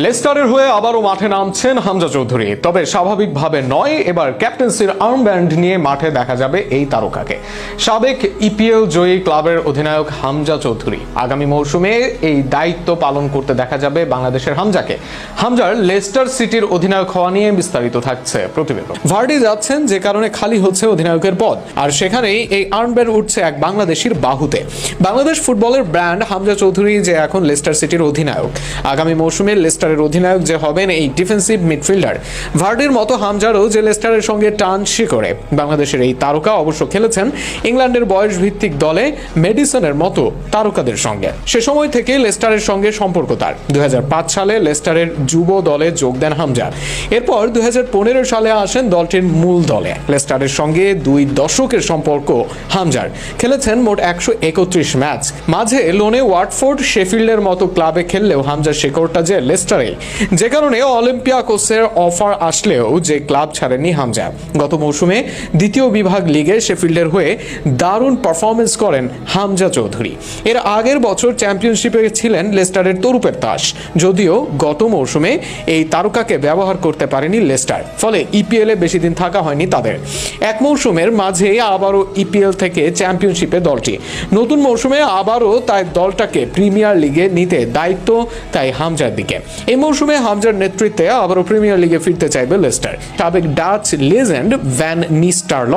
লেস্টারের হয়ে আবারও মাঠে নামছেন হামজা চৌধুরী, তবে স্বাভাবিকভাবে নয়। এবার ক্যাপ্টেন্সির আর্মব্যান্ড নিয়ে মাঠে দেখা যাবে এই তারকাকে। সাবেক ইপিএল জয়ী ক্লাবের অধিনায়ক হামজা চৌধুরী আগামী মৌসুমে এই দায়িত্ব পালন করতে দেখা যাবে বাংলাদেশের হামজাকে। হামজার লেস্টার সিটির অধিনায়ক হওয়া নিয়ে বিস্তারিত থাকছে প্রতিবেদন। ভার্ডি যাচ্ছেন, যে কারণে খালি হচ্ছে অধিনায়কের পদ, আর সেখানেই এই আর্মব্যান্ড উঠছে এক বাংলাদেশির বাহুতে। বাংলাদেশ ফুটবলের ব্র্যান্ড হামজা চৌধুরী যে এখন লেস্টার সিটির অধিনায়ক। আগামী মৌসুমে লেস্টারের অধিনায়ক যে হবেন এই ডিফেন্সিভ মিডফিল্ডার। ভার্ডির মতো হামজারও যে লেস্টারের সঙ্গে টান শিকড়ে। বাংলাদেশের এই তারকা অবশ্য খেলেছেন ইংল্যান্ডের বয়স ভিত্তিক দলে মেডিসনের মতো তারকাদের সঙ্গে। সে সময় থেকে লেস্টারের সঙ্গে সম্পর্ক তার। 2005 সালে লেস্টারের যুব দলে যোগ দেন হামজা। এরপর 2015 সালে আসেন দলটির মূল দলে। লেস্টারের সঙ্গে 2 দশকের সম্পর্ক হামজার। খেলেছেন মোট 131 ম্যাচ। মাঝে লোনে ওয়াটফোর্ড, শেফিল্ডের মতো ক্লাবে খেললেও হামজার শেকড়টা যে লেস্টারে, যে কারণে অলিম্পিয়াকোসের অফার আসলেও যে ক্লাব ছাড়েননি হামজা। গত মৌসুমে দ্বিতীয় বিভাগ লিগে শেফিল্ডের হয়ে দারুণ পারফরমেন্স করেন হামজা চৌধুরী। এর আগের বছর চ্যাম্পিয়নশিপে ছিলেন লেস্টারের তরুপের তাস। যদিও গত মৌসুমে এই তারকাকে ব্যবহার করতে পারেনি লেস্টার, ফলে ইপিএলে বেশি দিন থাকা হয়নি তাদের। এক মৌসুমের মাঝে আবারও ইপিএল থেকে চ্যাম্পিয়নশিপে দলটি। নতুন মৌসুমে আবারও তাই দলটাকে প্রিমিয়ার লিগে নিতে দায়িত্ব তাই হামজার দিকে। এই মৌসুমে হামজার নেতৃত্বে আবারও প্রিমিয়ার লিগে ফিরতে চাইবে লেস্টার। সাবেক ডাচ লেজেন্ড ভ্যান নিস্টারলয়